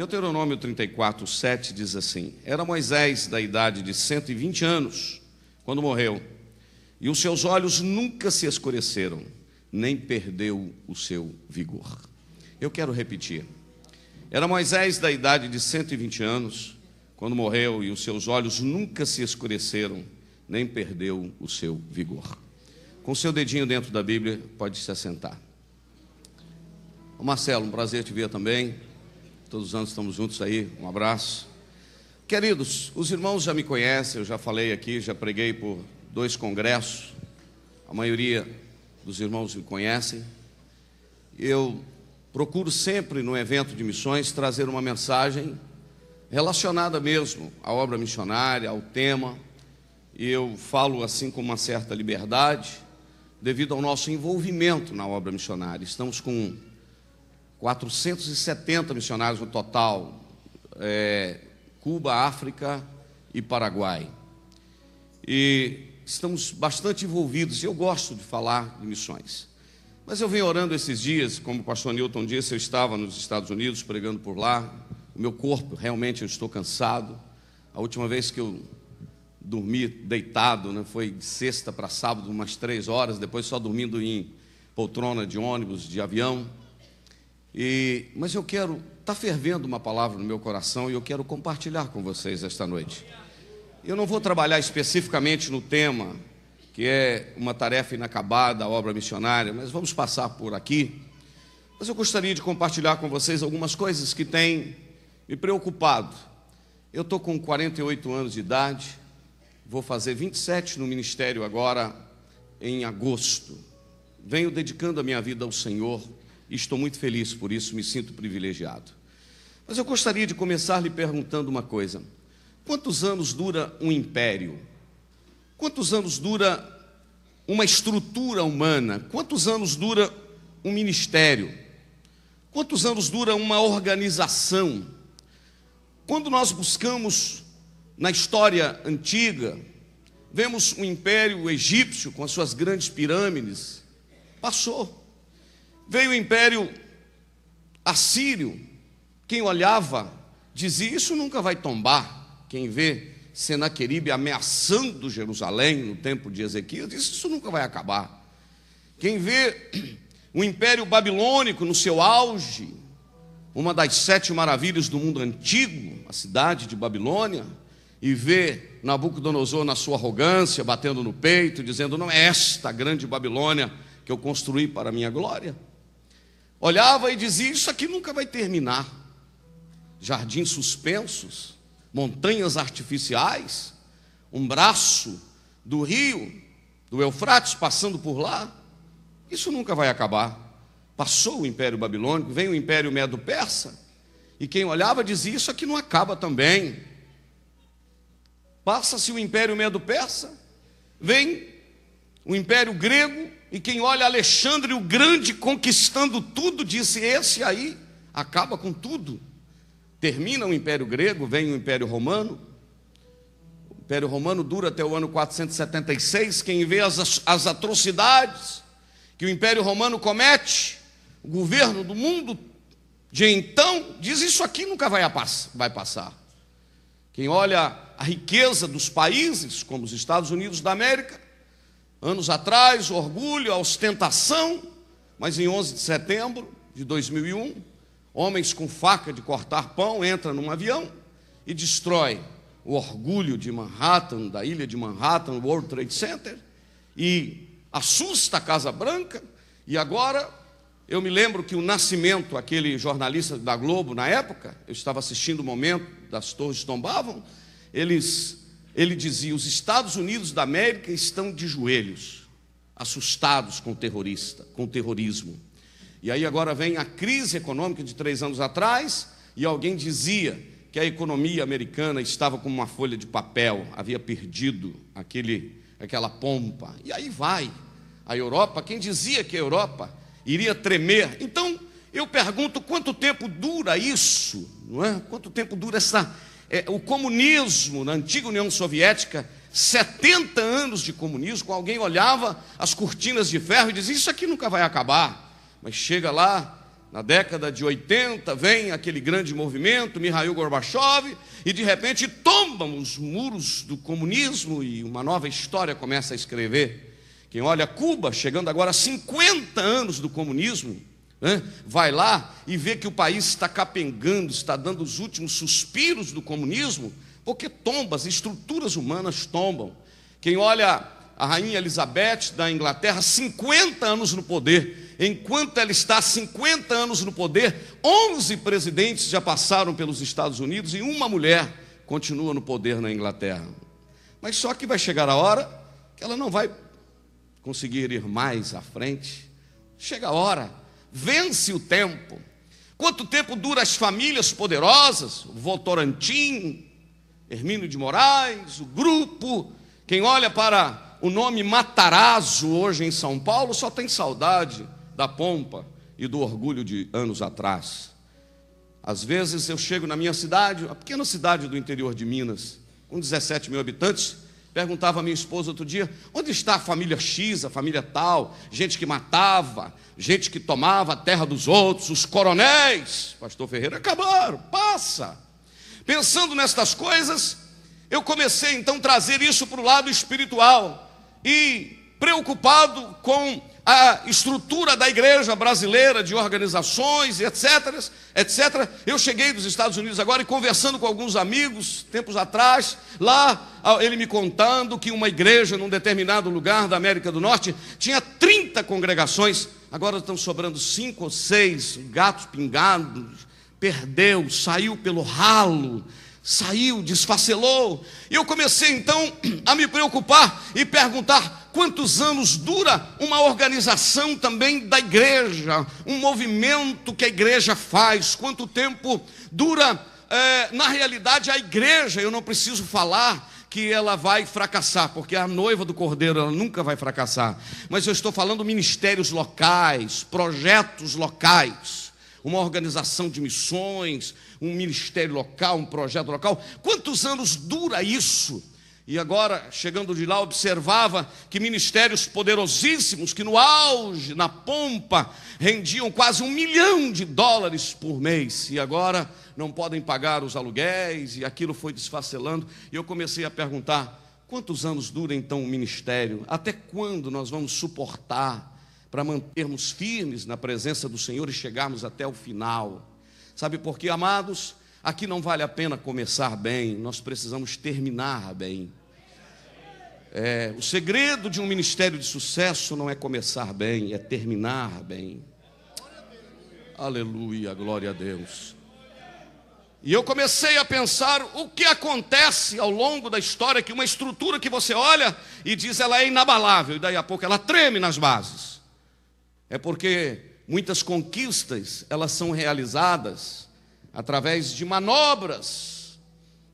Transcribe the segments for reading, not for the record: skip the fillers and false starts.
Deuteronômio 34, 7 diz assim: Era Moisés da idade de 120 anos, quando morreu, e os seus olhos nunca se escureceram, nem perdeu o seu vigor. Eu quero repetir. Era Moisés da idade de 120 anos, quando morreu, e os seus olhos nunca se escureceram, nem perdeu o seu vigor. Com o seu dedinho dentro da Bíblia, pode se assentar. Marcelo, um prazer te ver também. Todos os anos estamos juntos aí, um abraço. Queridos, os irmãos já me conhecem, eu já falei aqui, já preguei por 2 congressos. A maioria dos irmãos me conhecem. Eu procuro sempre, no evento de missões, trazer uma mensagem relacionada mesmo à obra missionária, ao tema. E eu falo assim com uma certa liberdade, devido ao nosso envolvimento na obra missionária. Estamos com 470 missionários no total, Cuba, África e Paraguai. E estamos bastante envolvidos, e eu gosto de falar de missões. Mas eu venho orando esses dias, como o pastor Newton disse, eu estava nos Estados Unidos pregando por lá. O meu corpo, realmente, eu estou cansado. A última vez que eu dormi deitado, né, foi de sexta para sábado, umas 3 horas, depois só dormindo em poltrona de ônibus, de avião. Mas eu quero, está fervendo uma palavra no meu coração e eu quero compartilhar com vocês esta noite. Eu não vou trabalhar especificamente no tema, que é uma tarefa inacabada, a obra missionária, mas vamos passar por aqui. Mas eu gostaria de compartilhar com vocês algumas coisas que têm me preocupado. Eu estou com 48 anos de idade, vou fazer 27 no ministério agora em agosto. Venho dedicando a minha vida ao Senhor e estou muito feliz por isso, me sinto privilegiado. Mas eu gostaria de começar lhe perguntando uma coisa: quantos anos dura um império? Quantos anos dura uma estrutura humana? Quantos anos dura um ministério? Quantos anos dura uma organização? Quando nós buscamos na história antiga, vemos o império egípcio com as suas grandes pirâmides, passou. Veio o império assírio, quem olhava dizia: isso nunca vai tombar. Quem vê Senaqueribe ameaçando Jerusalém no tempo de Ezequias, disse: isso nunca vai acabar. Quem vê o império babilônico no seu auge, uma das 7 maravilhas do mundo antigo, a cidade de Babilônia, e vê Nabucodonosor na sua arrogância, batendo no peito, dizendo: não é esta grande Babilônia que eu construí para a minha glória. Olhava e dizia: isso aqui nunca vai terminar. Jardins suspensos, montanhas artificiais, um braço do rio, do Eufrates passando por lá, isso nunca vai acabar. Passou o Império Babilônico, vem o Império Medo-Persa, e quem olhava dizia: isso aqui não acaba também. Passa-se o Império Medo-Persa, vem o Império Grego, e quem olha Alexandre o Grande conquistando tudo, disse: esse aí acaba com tudo. Termina o Império Grego, vem o Império Romano. O Império Romano dura até o ano 476. Quem vê as atrocidades que o Império Romano comete, o governo do mundo de então, diz: isso aqui nunca vai passar. Quem olha a riqueza dos países, como os Estados Unidos da América, anos atrás, o orgulho, a ostentação, mas em 11 de setembro de 2001, homens com faca de cortar pão entram num avião e destrói o orgulho de Manhattan, da ilha de Manhattan, o World Trade Center, e assusta a Casa Branca. E agora, eu me lembro que o Nascimento, aquele jornalista da Globo na época, eu estava assistindo o momento das torres tombavam, ele dizia: os Estados Unidos da América estão de joelhos, assustados com o terrorismo. E aí agora vem a crise econômica de 3 anos atrás, e alguém dizia que a economia americana estava como uma folha de papel, havia perdido aquela pompa. E aí vai a Europa, quem dizia que a Europa iria tremer? Então eu pergunto: quanto tempo dura isso, não é? Quanto tempo dura o comunismo na antiga União Soviética? 70 anos de comunismo, com alguém olhava as cortinas de ferro e dizia: isso aqui nunca vai acabar. Mas chega lá Na década de 80 vem aquele grande movimento, Mikhail Gorbachev, e de repente tombam os muros do comunismo e uma nova história começa a escrever. Quem olha Cuba, chegando agora a 50 anos do comunismo, né, vai lá e vê que o país está capengando, está dando os últimos suspiros do comunismo, porque tomba, as estruturas humanas tombam. Quem olha a rainha Elizabeth da Inglaterra, 50 anos no poder. Enquanto ela está 50 anos no poder, 11 presidentes já passaram pelos Estados Unidos e uma mulher continua no poder na Inglaterra. Mas só que vai chegar a hora que ela não vai conseguir ir mais à frente. Chega a hora, vence o tempo. Quanto tempo dura as famílias poderosas? O Votorantim, Hermínio de Moraes, o grupo. Quem olha para o nome Matarazzo hoje em São Paulo só tem saudade da pompa e do orgulho de anos atrás. Às vezes eu chego na minha cidade, a pequena cidade do interior de Minas, com 17 mil habitantes, perguntava a minha esposa outro dia, onde está a família X, a família tal, gente que matava, gente que tomava a terra dos outros, os coronéis, pastor Ferreira, acabaram, passa. Pensando nestas coisas, eu comecei então a trazer isso para o lado espiritual, e preocupado com a estrutura da igreja brasileira, de organizações, etc., eu cheguei dos Estados Unidos agora e conversando com alguns amigos, tempos atrás, lá ele me contando que uma igreja num determinado lugar da América do Norte tinha 30 congregações, agora estão sobrando 5 ou 6, gatos pingados, perdeu, saiu pelo ralo, saiu, desfacelou. E eu comecei então a me preocupar e perguntar quantos anos dura uma organização também da igreja, um movimento que a igreja faz, quanto tempo dura na realidade a igreja. Eu não preciso falar que ela vai fracassar, porque a noiva do Cordeiro ela nunca vai fracassar, mas eu estou falando ministérios locais, projetos locais, uma organização de missões, um ministério local, um projeto local. Quantos anos dura isso? E agora, chegando de lá, observava que ministérios poderosíssimos, que no auge, na pompa, rendiam quase $1 milhão por mês, e agora não podem pagar os aluguéis, e aquilo foi desfacelando. E eu comecei a perguntar, quantos anos dura então o ministério? Até quando nós vamos suportar para mantermos firmes na presença do Senhor e chegarmos até o final? Sabe por quê, amados? Aqui não vale a pena começar bem, nós precisamos terminar bem. O segredo de um ministério de sucesso não é começar bem, é terminar bem. Aleluia, glória a Deus. E eu comecei a pensar o que acontece ao longo da história, que uma estrutura que você olha e diz ela é inabalável, e daí a pouco ela treme nas bases. É porque muitas conquistas, elas são realizadas através de manobras,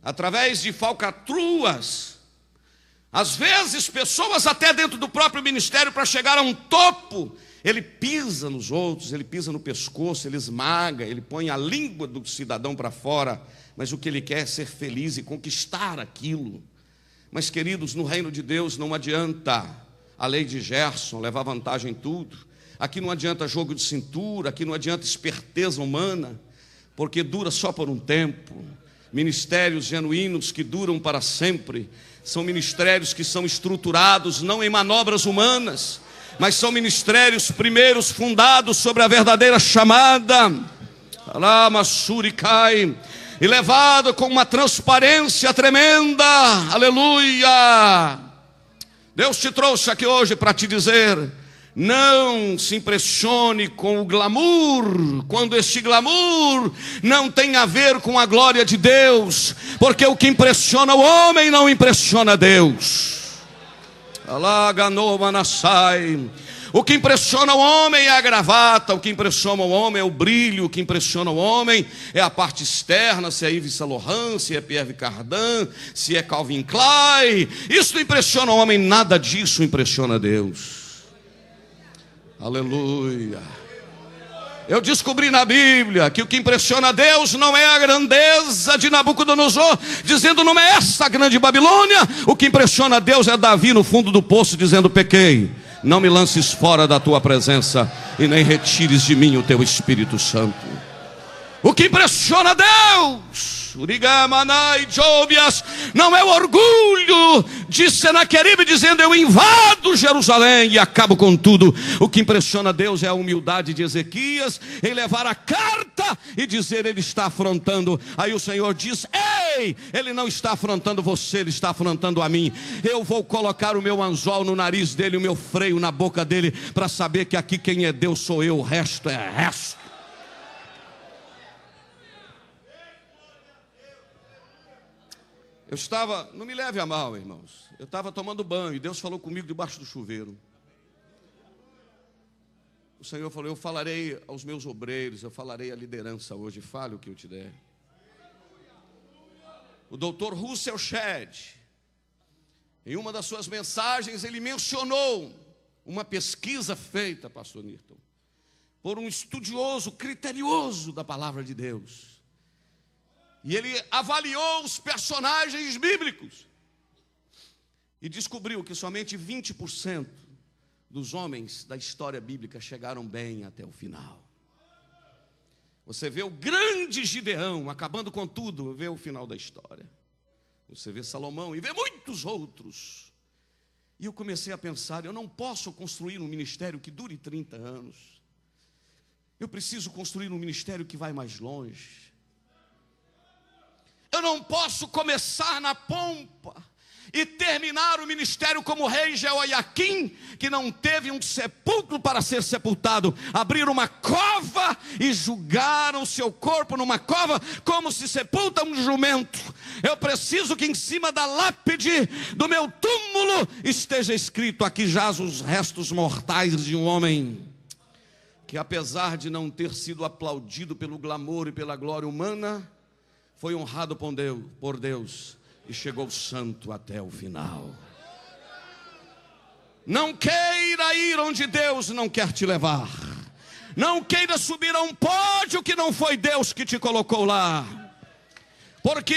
através de falcatruas. Às vezes, pessoas até dentro do próprio ministério, para chegar a um topo, ele pisa nos outros, ele pisa no pescoço, ele esmaga, ele põe a língua do cidadão para fora, mas o que ele quer é ser feliz e conquistar aquilo. Mas, queridos, no reino de Deus não adianta a lei de Gerson levar vantagem em tudo. Aqui não adianta jogo de cintura, aqui não adianta esperteza humana, porque dura só por um tempo. Ministérios genuínos que duram para sempre são ministérios que são estruturados não em manobras humanas, mas são ministérios primeiros fundados sobre a verdadeira chamada, e levado com uma transparência tremenda. Aleluia! Deus te trouxe aqui hoje para te dizer: não se impressione com o glamour, quando este glamour não tem a ver com a glória de Deus, porque o que impressiona o homem não impressiona Deus. O que impressiona o homem é a gravata, o que impressiona o homem é o brilho, o que impressiona o homem é a parte externa, se é Yves Saint Laurent, se é Pierre Cardin, se é Calvin Klein. Isso não impressiona o homem, nada disso impressiona Deus. Aleluia. Eu descobri na Bíblia que o que impressiona a Deus não é a grandeza de Nabucodonosor, dizendo não é essa a grande Babilônia. O que impressiona a Deus é Davi no fundo do poço, dizendo pequei. Não me lances fora da tua presença e nem retires de mim o teu Espírito Santo. O que impressiona Deus, não é o orgulho de Senaqueribe dizendo eu invado Jerusalém e acabo com tudo. O que impressiona Deus é a humildade de Ezequias em levar a carta e dizer ele está afrontando. Aí o Senhor diz, ei, ele não está afrontando você, ele está afrontando a mim. Eu vou colocar o meu anzol no nariz dele, o meu freio na boca dele, para saber que aqui quem é Deus sou eu, o resto é resto. Eu estava, não me leve a mal, irmãos, eu estava tomando banho e Deus falou comigo debaixo do chuveiro. O Senhor falou, eu falarei aos meus obreiros, eu falarei à liderança hoje, fale o que eu te der. O doutor Russell Shedd, em uma das suas mensagens, ele mencionou uma pesquisa feita, pastor Newton, por um estudioso criterioso da palavra de Deus. E ele avaliou os personagens bíblicos e descobriu que somente 20% dos homens da história bíblica chegaram bem até o final. Você vê o grande Gideão acabando com tudo, vê o final da história. Você vê Salomão e vê muitos outros. E eu comecei a pensar, eu não posso construir um ministério que dure 30 anos. Eu preciso construir um ministério que vai mais longe. Eu não posso começar na pompa e terminar o ministério como o rei Jeoiaquim, que não teve um sepulcro para ser sepultado. Abriram uma cova e julgaram seu corpo numa cova como se sepulta um jumento. Eu preciso que em cima da lápide do meu túmulo esteja escrito: aqui jaz os restos mortais de um homem que, apesar de não ter sido aplaudido pelo glamour e pela glória humana, foi honrado por Deus e chegou santo até o final. Não queira ir onde Deus não quer te levar. Não queira subir a um pódio que não foi Deus que te colocou lá. Porque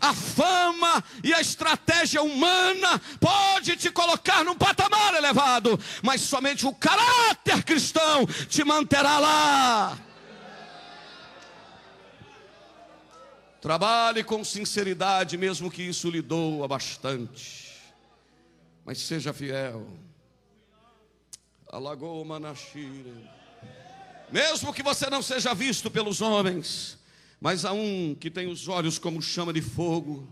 a fama e a estratégia humana pode te colocar num patamar elevado, mas somente o caráter cristão te manterá lá. Trabalhe com sinceridade, mesmo que isso lhe doa bastante, mas seja fiel. Alagoa Manashire. Mesmo que você não seja visto pelos homens, mas há um que tem os olhos como chama de fogo,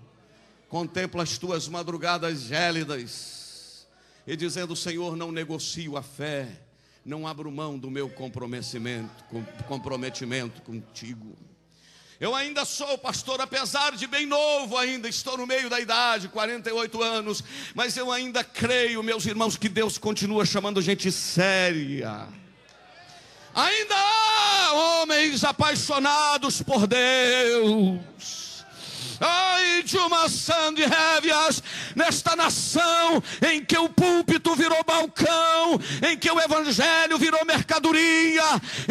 contempla as tuas madrugadas gélidas e dizendo: Senhor, não negocio a fé, não abro mão do meu comprometimento contigo. Eu ainda sou pastor, apesar de bem novo ainda, estou no meio da idade, 48 anos, mas eu ainda creio, meus irmãos, que Deus continua chamando gente séria. Ainda há homens apaixonados por Deus. Ai, de uma sand révias, nesta nação em que o púlpito virou balcão, em que o evangelho virou mercadoria,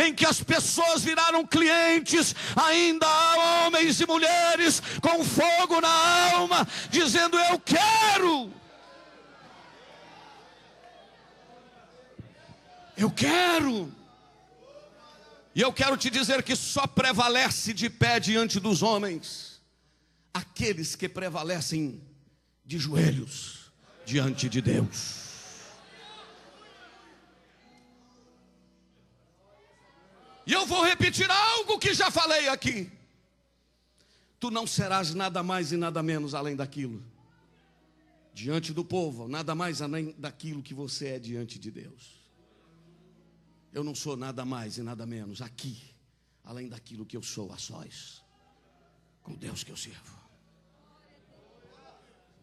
em que as pessoas viraram clientes, ainda há homens e mulheres com fogo na alma, dizendo: eu quero. Eu quero. E eu quero te dizer que só prevalece de pé diante dos homens aqueles que prevalecem de joelhos diante de Deus. E eu vou repetir algo que já falei aqui. Tu não serás nada mais e nada menos além daquilo. Diante do povo, nada mais além daquilo que você é diante de Deus. Eu não sou nada mais e nada menos aqui, além daquilo que eu sou a sós, com Deus que eu sirvo.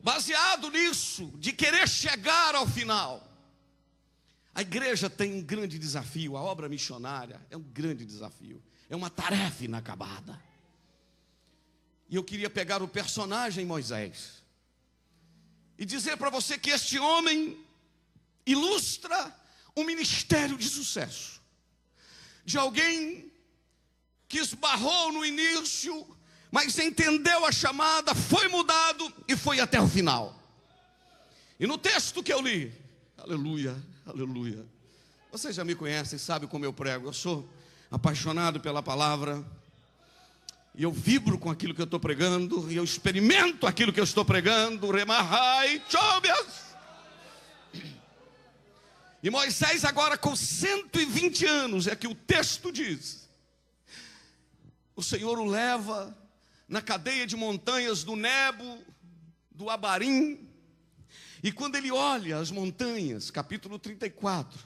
Baseado nisso, de querer chegar ao final, a igreja tem um grande desafio. A obra missionária é um grande desafio, é uma tarefa inacabada. E eu queria pegar o personagem Moisés e dizer para você que este homem ilustra um ministério de sucesso, de alguém que esbarrou no início, mas entendeu a chamada, foi mudado e foi até o final. E no texto que eu li, aleluia, aleluia. Vocês já me conhecem, sabem como eu prego. Eu sou apaixonado pela palavra. E eu vibro com aquilo que eu estou pregando. E eu experimento aquilo que eu estou pregando. Remahai, chobias. E Moisés agora com 120 anos, é que o texto diz. O Senhor o leva na cadeia de montanhas do Nebo, do Abarim. E quando ele olha as montanhas, capítulo 34,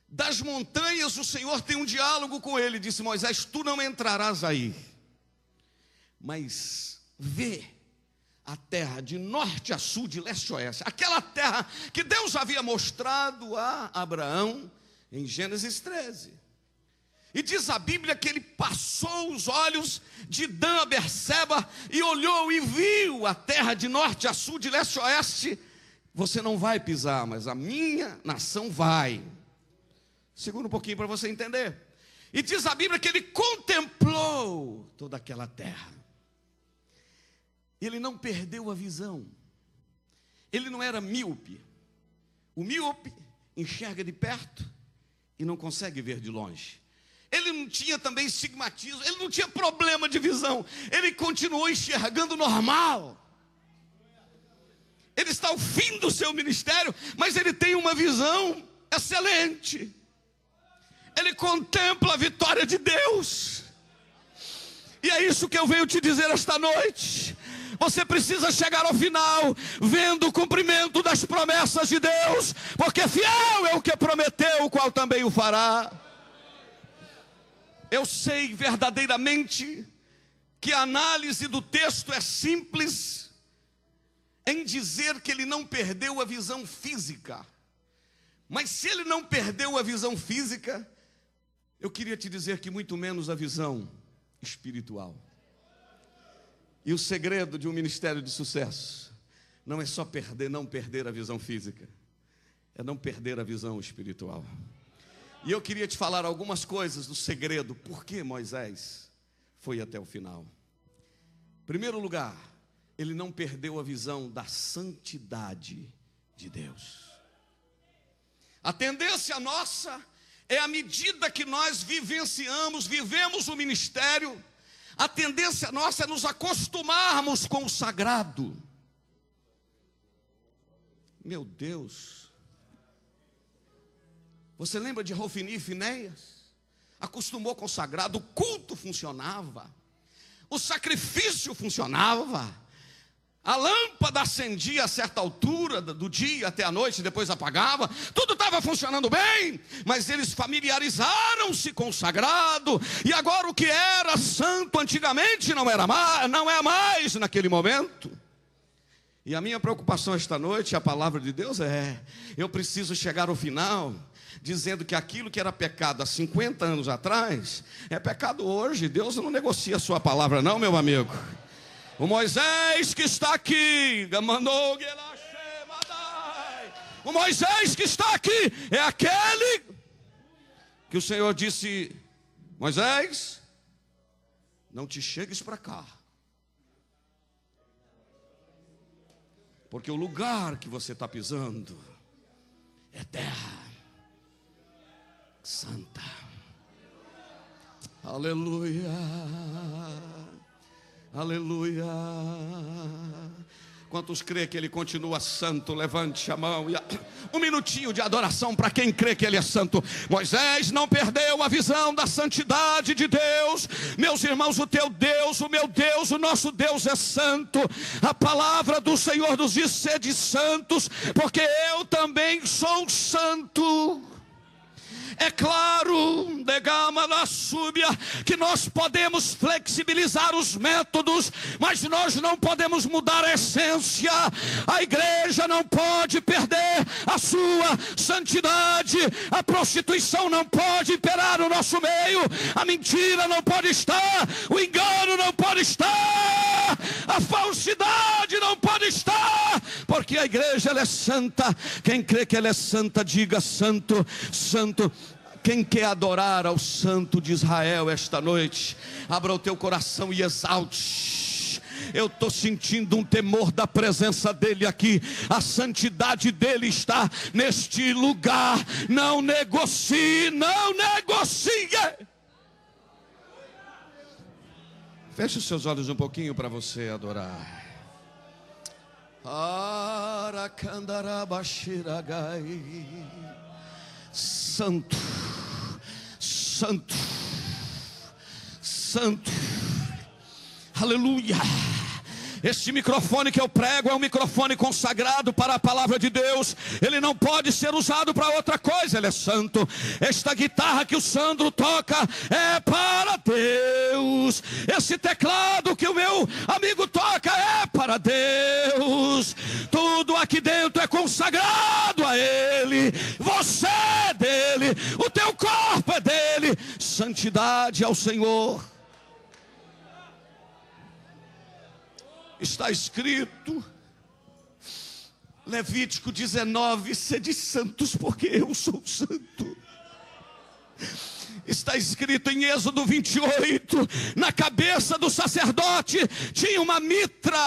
das montanhas o Senhor tem um diálogo com ele. Disse: Moisés, tu não entrarás aí, mas vê a terra de norte a sul, de leste a oeste, aquela terra que Deus havia mostrado a Abraão em Gênesis 13. E diz a Bíblia que ele passou os olhos de Dan a Berseba e olhou e viu a terra de norte a sul, de leste a oeste. Você não vai pisar, mas a minha nação vai. Segura um pouquinho para você entender. E diz a Bíblia que ele contemplou toda aquela terra. Ele não perdeu a visão. Ele não era míope. O míope enxerga de perto e não consegue ver de longe. Ele não tinha também estigmatismo, ele não tinha problema de visão. Ele continuou enxergando normal. Ele está ao fim do seu ministério, mas ele tem uma visão excelente. Ele contempla a vitória de Deus. E é isso que eu venho te dizer esta noite. Você precisa chegar ao final vendo o cumprimento das promessas de Deus, porque fiel é o que prometeu, o qual também o fará. Eu sei verdadeiramente que a análise do texto é simples em dizer que ele não perdeu a visão física. Mas se ele não perdeu a visão física, eu queria te dizer que muito menos a visão espiritual. E o segredo de um ministério de sucesso não é só não perder a visão física, é não perder a visão espiritual. E eu queria te falar algumas coisas do segredo, por que Moisés foi até o final. Em primeiro lugar, ele não perdeu a visão da santidade de Deus. A tendência nossa é, à medida que nós vivemos o ministério, a tendência nossa é nos acostumarmos com o sagrado. Meu Deus. Você lembra de Hofni e Finéias? Acostumou com o sagrado, o culto funcionava, o sacrifício funcionava, a lâmpada acendia a certa altura do dia até a noite, depois apagava, tudo estava funcionando bem, mas eles familiarizaram-se com o sagrado, e agora o que era santo antigamente não é mais naquele momento. E a minha preocupação esta noite, a palavra de Deus eu preciso chegar ao final dizendo que aquilo que era pecado há 50 anos atrás é pecado hoje. Deus não negocia a sua palavra não, meu amigo. O Moisés que está aqui, o Moisés que está aqui é aquele que o Senhor disse: Moisés, não te chegues para cá, porque o lugar que você está pisando é terra santa. Aleluia. Aleluia. Quantos crê que ele continua santo? Levante a mão. Um minutinho de adoração para quem crê que ele é santo. Moisés não perdeu a visão da santidade de Deus. Meus irmãos, o teu Deus, o meu Deus, o nosso Deus é santo. A palavra do Senhor nos diz: sede santos, porque eu também sou santo. É claro, de gama na súbia, que nós podemos flexibilizar os métodos, mas nós não podemos mudar a essência. A igreja não pode perder a sua santidade. A prostituição não pode imperar no nosso meio. A mentira não pode estar. O engano não pode estar. A falsidade não pode estar. Porque a igreja ela é santa. Quem crê que ela é santa, diga: santo, santo. Quem quer adorar ao Santo de Israel esta noite, abra o teu coração e exalte. Eu estou sentindo um temor da presença dEle aqui. A santidade dEle está neste lugar. Não negocie, não negocie. Feche os seus olhos um pouquinho para você adorar. Santo, santo, santo, aleluia. Este microfone que eu prego é um microfone consagrado para a palavra de Deus. Ele não pode ser usado para outra coisa, ele é santo. Esta guitarra que o Sandro toca é para Deus. Esse teclado que o meu amigo toca é para Deus. Tudo aqui dentro é consagrado a Ele. Você é dele, o teu corpo é dele. Santidade ao Senhor. Está escrito, Levítico 19, sede santos, porque eu sou santo. Está escrito em Êxodo 28, na cabeça do sacerdote tinha uma mitra,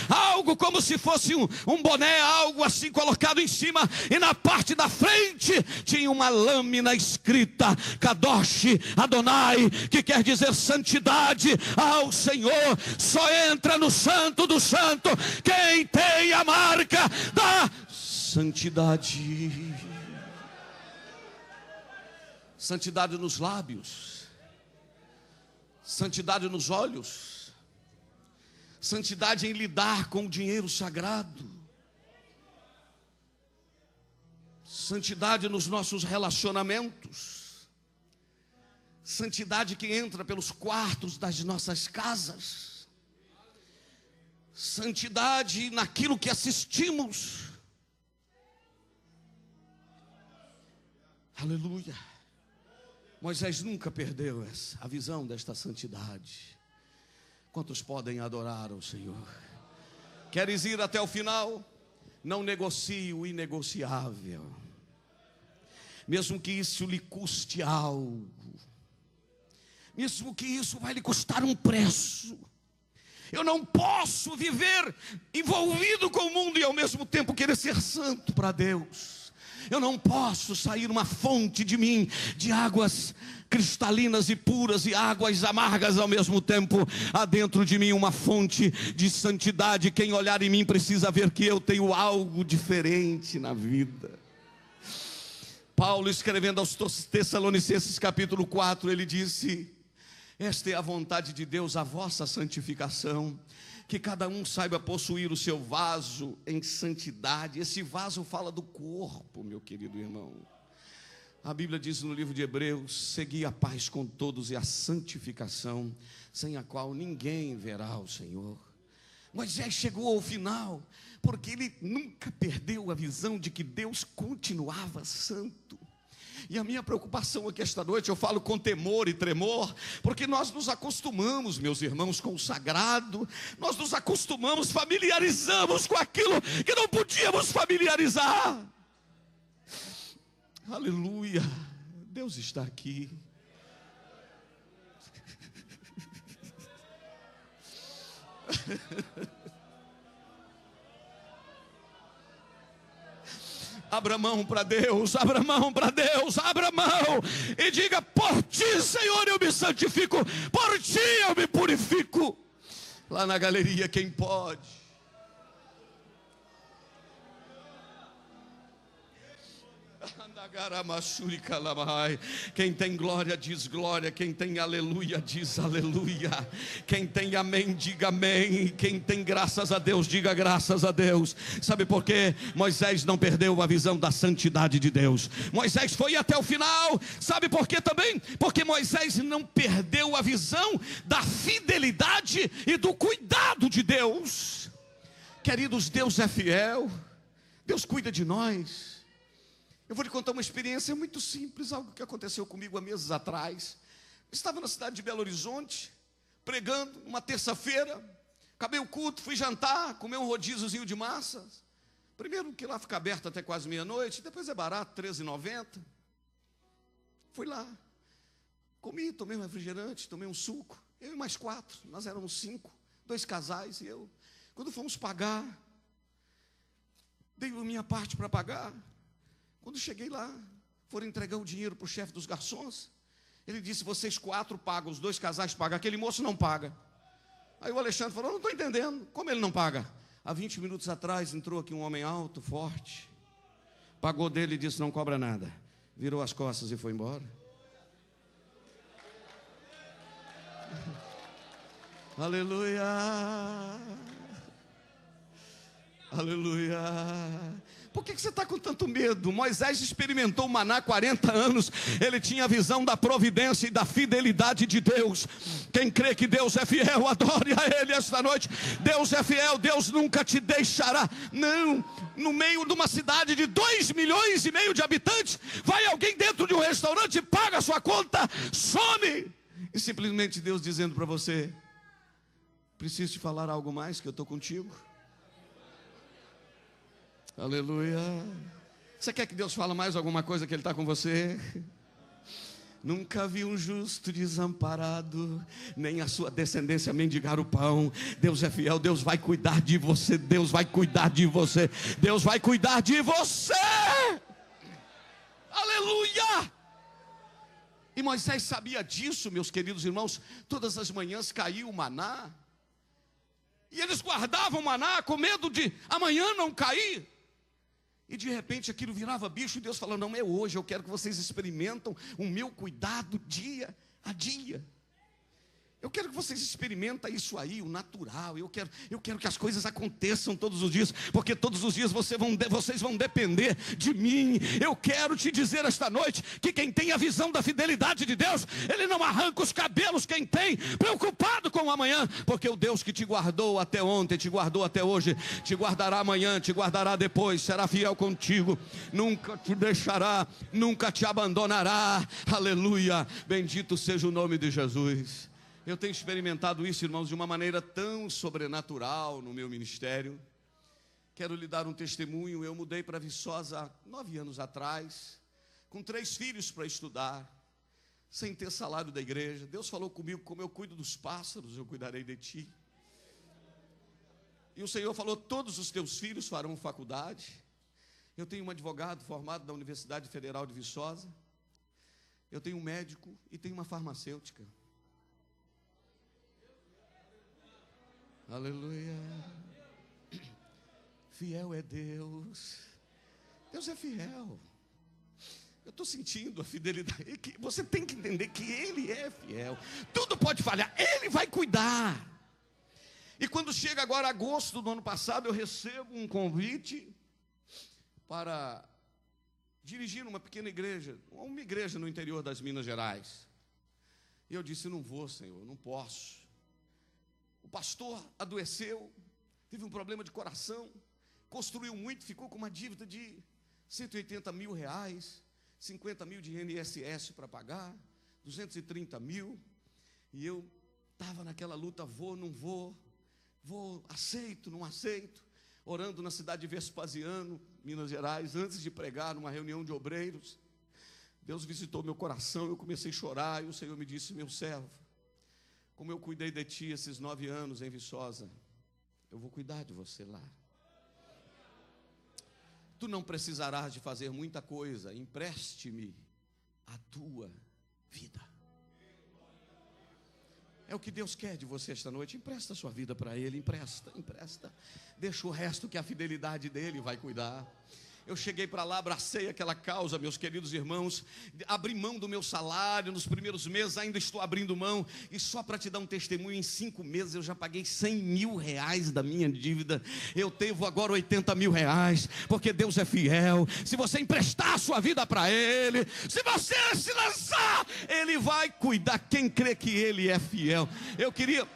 algo como se fosse um boné, algo assim colocado em cima, e na parte da frente tinha uma lâmina escrita, Kadosh Adonai, que quer dizer santidade ao Senhor. Só entra no santo do santo quem tem a marca da santidade. Santidade nos lábios, santidade nos olhos, santidade em lidar com o dinheiro sagrado, santidade nos nossos relacionamentos, santidade que entra pelos quartos das nossas casas, santidade naquilo que assistimos. Aleluia. Moisés nunca perdeu a visão desta santidade. Quantos podem adorar ao Senhor? Queres ir até o final? Não negocie o inegociável, mesmo que isso lhe custe algo, mesmo que isso vai lhe custar um preço. Eu não posso viver envolvido com o mundo e ao mesmo tempo querer ser santo para Deus. Eu não posso sair uma fonte de mim, de águas cristalinas e puras e águas amargas ao mesmo tempo. Há dentro de mim uma fonte de santidade. Quem olhar em mim precisa ver que eu tenho algo diferente na vida. Paulo, escrevendo aos Tessalonicenses capítulo 4, ele disse: esta é a vontade de Deus, a vossa santificação, que cada um saiba possuir o seu vaso em santidade. Esse vaso fala do corpo, meu querido irmão. A Bíblia diz no livro de Hebreus: segui a paz com todos e a santificação, sem a qual ninguém verá o Senhor. Moisés chegou ao final, porque ele nunca perdeu a visão de que Deus continuava santo. E a minha preocupação aqui esta noite, eu falo com temor e tremor, porque nós nos acostumamos, meus irmãos, com o sagrado. Nós nos acostumamos, familiarizamos com aquilo que não podíamos familiarizar. Aleluia, Deus está aqui. Abra mão para Deus, abra mão para Deus, abra mão e diga: por ti, Senhor, eu me santifico, por ti eu me purifico. Lá na galeria, quem pode? Quem tem glória diz glória, quem tem aleluia diz aleluia, quem tem amém diga amém, quem tem graças a Deus diga graças a Deus. Sabe por quê? Moisés não perdeu a visão da santidade de Deus. Moisés foi até o final. Sabe por quê também? Porque Moisés não perdeu a visão da fidelidade e do cuidado de Deus. Queridos, Deus é fiel, Deus cuida de nós. Eu vou lhe contar uma experiência muito simples, algo que aconteceu comigo há meses atrás. Eu estava na cidade de Belo Horizonte, pregando, uma terça-feira. Acabei o culto, fui jantar, comer um rodíziozinho de massas. Primeiro que lá fica aberto até quase meia-noite, depois é barato, R$13,90. Fui lá, comi, tomei um refrigerante, tomei um suco. Eu e mais 4, nós éramos 5. 2 casais e eu. Quando fomos pagar, dei a minha parte para pagar. Quando cheguei lá, foram entregar o dinheiro para o chefe dos garçons. Ele disse: vocês 4 pagam, os 2 casais pagam, aquele moço não paga. Aí o Alexandre falou: não estou entendendo, como ele não paga? Há 20 minutos atrás entrou aqui um homem alto, forte, pagou dele e disse: não cobra nada. Virou as costas e foi embora. Aleluia, aleluia. Por que você está com tanto medo? Moisés experimentou o maná 40 anos. Ele tinha a visão da providência e da fidelidade de Deus. Quem crê que Deus é fiel, adore a Ele esta noite. Deus é fiel, Deus nunca te deixará. Não, no meio de uma cidade de 2,5 milhões de habitantes, vai alguém dentro de um restaurante, paga a sua conta, some. E simplesmente Deus dizendo para você: preciso te falar algo mais, que eu estou contigo. Aleluia. Você quer que Deus fale mais alguma coisa, que Ele está com você? Nunca vi um justo desamparado, nem a sua descendência mendigar o pão. Deus é fiel, Deus vai cuidar de você. Deus vai cuidar de você. Deus vai cuidar de você. Aleluia. E Moisés sabia disso, meus queridos irmãos. Todas as manhãs caía o maná, e eles guardavam o maná com medo de amanhã não cair. E de repente aquilo virava bicho, e Deus falou: não é hoje, eu quero que vocês experimentam o meu cuidado dia a dia. Eu quero que vocês experimentem isso aí, o natural. Eu quero que as coisas aconteçam todos os dias, porque todos os dias vocês vão depender de mim. Eu quero te dizer esta noite que quem tem a visão da fidelidade de Deus, ele não arranca os cabelos. Quem tem, preocupado com o amanhã, porque o Deus que te guardou até ontem, te guardou até hoje, te guardará amanhã, te guardará depois, será fiel contigo, nunca te deixará, nunca te abandonará. Aleluia, bendito seja o nome de Jesus. Eu tenho experimentado isso, irmãos, de uma maneira tão sobrenatural no meu ministério. Quero lhe dar um testemunho. Eu mudei para Viçosa há 9 anos atrás, com 3 filhos para estudar, sem ter salário da igreja. Deus falou comigo: como eu cuido dos pássaros, eu cuidarei de ti. E o Senhor falou: todos os teus filhos farão faculdade. Eu tenho um advogado formado da Universidade Federal de Viçosa. Eu tenho um médico e tenho uma farmacêutica. Aleluia. Fiel é Deus. Deus é fiel. Eu estou sentindo a fidelidade. Você tem que entender que Ele é fiel. Tudo pode falhar, Ele vai cuidar. E quando chega agora agosto do ano passado, eu recebo um convite para dirigir uma pequena igreja, uma igreja no interior das Minas Gerais. E eu disse: não vou, Senhor, não posso. O pastor adoeceu, teve um problema de coração, construiu muito, ficou com uma dívida de 180 mil reais, 50 mil de INSS para pagar, 230 mil, e eu estava naquela luta: vou, não vou, aceito, não aceito, orando na cidade de Vespasiano, Minas Gerais, antes de pregar numa reunião de obreiros. Deus visitou meu coração, eu comecei a chorar, e o Senhor me disse: meu servo, como eu cuidei de ti esses 9 anos em Viçosa, eu vou cuidar de você lá. Tu não precisarás de fazer muita coisa, empreste-me a tua vida. É o que Deus quer de você esta noite. Empresta a sua vida para Ele, empresta. Deixa o resto que a fidelidade dEle vai cuidar. Eu cheguei para lá, abracei aquela causa, meus queridos irmãos, abri mão do meu salário nos primeiros meses, ainda estou abrindo mão, e só para te dar um testemunho, em 5 meses eu já paguei 100 mil reais da minha dívida. Eu devo agora 80 mil reais, porque Deus é fiel. Se você emprestar a sua vida para Ele, se você se lançar, Ele vai cuidar. Quem crê que Ele é fiel? Eu queria...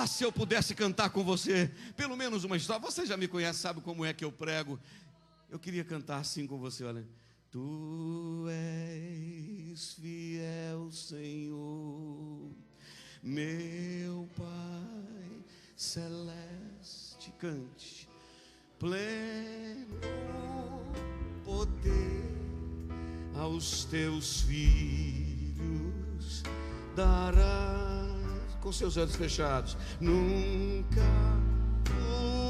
se eu pudesse cantar com você, pelo menos uma história. Você já me conhece, sabe como é que eu prego. Eu queria cantar assim com você, olha. Tu és fiel, Senhor, meu Pai celeste. Cante. Pleno poder aos teus filhos darás. com seus olhos fechados. Nunca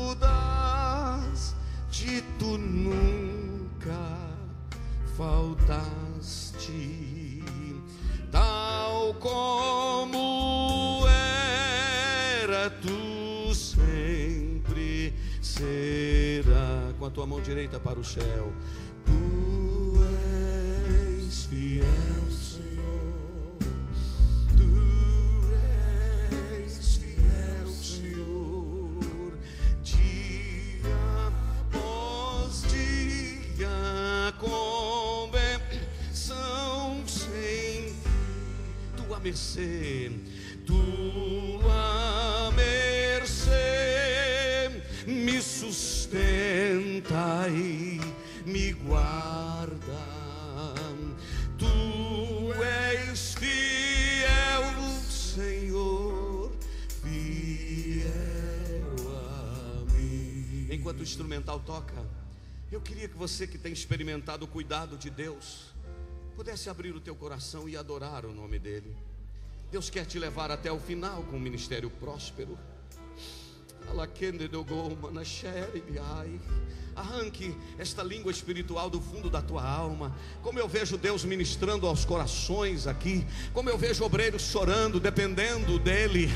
mudas, de tu nunca faltaste, tal como era, tu sempre será. Com a tua mão direita para o céu. Tu és fiel, Senhor. Tu és fiel, Senhor. Dia após dia, com bênção sem tua mercê, tua mercê me sustenta e me guarda. Tu és fiel, Senhor, fiel a mim. Enquanto o instrumental toca, eu queria que você que tem experimentado o cuidado de Deus pudesse abrir o teu coração e adorar o nome dele. Deus quer te levar até o final com um ministério próspero. Arranque esta língua espiritual do fundo da tua alma. Como eu vejo Deus ministrando aos corações aqui, como eu vejo obreiros chorando, dependendo dele.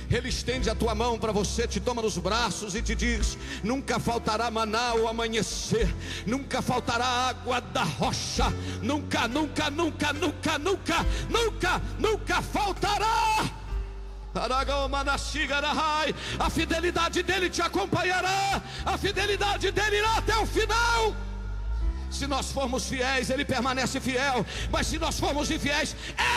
Ele estende a tua mão para você, te toma nos braços e te diz: nunca faltará maná ao amanhecer, nunca faltará água da rocha, nunca, nunca, nunca, nunca, nunca, nunca, nunca faltará. A fidelidade dele te acompanhará, a fidelidade dele irá até o final. Se nós formos fiéis, ele permanece fiel. Mas se nós formos infiéis,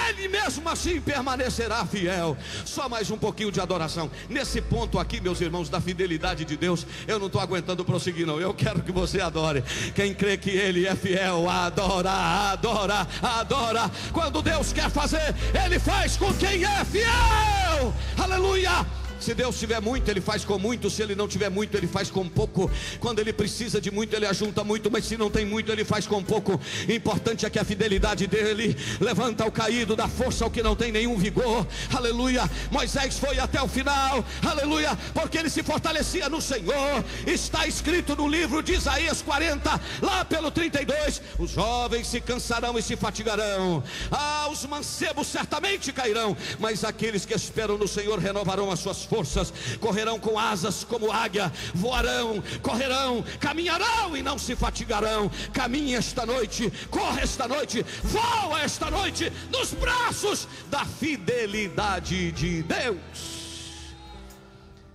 ele mesmo assim permanecerá fiel. Só mais um pouquinho de adoração. Nesse ponto aqui, meus irmãos, da fidelidade de Deus, eu não estou aguentando prosseguir não. Eu quero que você adore. Quem crê que ele é fiel, adora, adora, adora. Quando Deus quer fazer, ele faz com quem é fiel. Aleluia. Se Deus tiver muito, ele faz com muito. Se ele não tiver muito, ele faz com pouco. Quando ele precisa de muito, ele ajunta muito. Mas se não tem muito, ele faz com pouco. Importante é que a fidelidade dele levanta o caído, dá força ao que não tem nenhum vigor. Aleluia. Moisés foi até o final, aleluia, porque ele se fortalecia no Senhor. Está escrito no livro de Isaías 40, lá pelo 32: os jovens se cansarão e se fatigarão, os mancebos certamente cairão, mas aqueles que esperam no Senhor renovarão as suas forças, correrão com asas como águia, voarão, correrão, caminharão e não se fatigarão. Caminhe esta noite, corre esta noite, voa esta noite nos braços da fidelidade de Deus.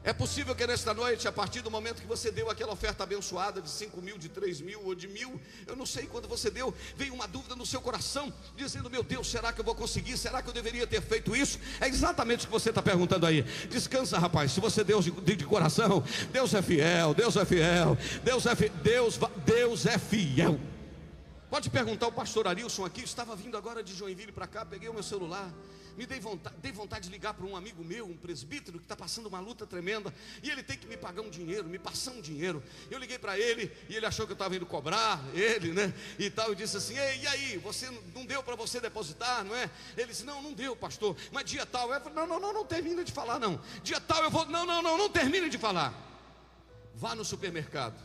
É possível que nesta noite, a partir do momento que você deu aquela oferta abençoada de 5 mil, de 3 mil ou de 1.000, eu não sei quando você deu, veio uma dúvida no seu coração, dizendo: meu Deus, será que eu vou conseguir? Será que eu deveria ter feito isso? É exatamente o que você está perguntando aí. Descansa, rapaz. Se você deu de coração, Deus é fiel, Deus é fiel, Deus é fiel. Pode perguntar ao pastor Arilson aqui. Estava vindo agora de Joinville para cá, peguei o meu celular, me dei vontade de ligar para um amigo meu, um presbítero que está passando uma luta tremenda, e ele tem que me pagar um dinheiro, me passar um dinheiro. Eu liguei para ele e ele achou que eu estava indo cobrar ele, né, e tal. Eu disse assim: ei, e aí, você não deu para você depositar, não é? Ele disse: não deu, pastor, mas dia tal. Eu falei: não termina de falar não. Dia tal eu vou, não termine de falar. Vá no supermercado,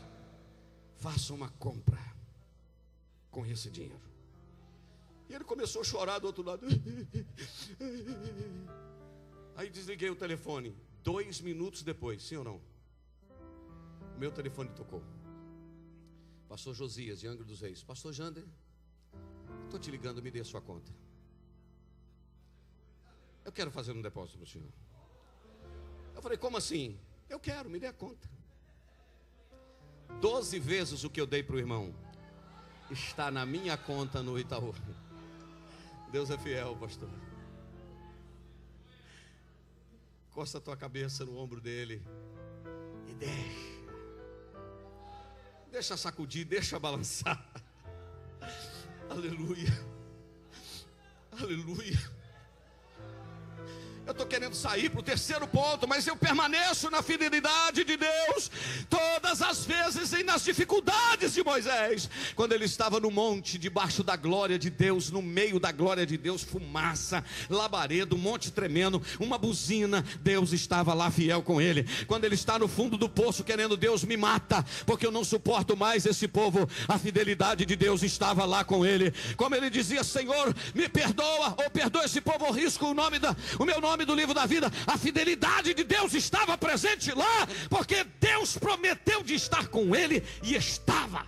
faça uma compra com esse dinheiro. E ele começou a chorar do outro lado. Aí desliguei o telefone. 2 minutos depois, sim ou não, o meu telefone tocou. Pastor Josias, de Angra dos Reis. Pastor Jander, estou te ligando, me dê a sua conta. Eu quero fazer um depósito para o senhor. Eu falei: como assim? Eu quero, me dê a conta. 12 vezes o que eu dei para o irmão está na minha conta no Itaú. Deus é fiel, pastor. Costa a tua cabeça no ombro dele e deixa sacudir, deixa balançar. Aleluia, aleluia. Eu estou querendo sair para o terceiro ponto, mas eu permaneço na fidelidade de Deus. Toda todas as vezes e nas dificuldades de Moisés, quando ele estava no monte, debaixo da glória de Deus, no meio da glória de Deus, fumaça, labaredo, um monte tremendo, uma buzina, Deus estava lá fiel com ele. Quando ele está no fundo do poço querendo: Deus, me mata, porque eu não suporto mais esse povo, a fidelidade de Deus estava lá com ele. Como ele dizia: Senhor, me perdoa, ou perdoa esse povo, ou risco o meu nome do livro da vida. A fidelidade de Deus estava presente lá, porque Deus prometeu de estar com ele, e estava.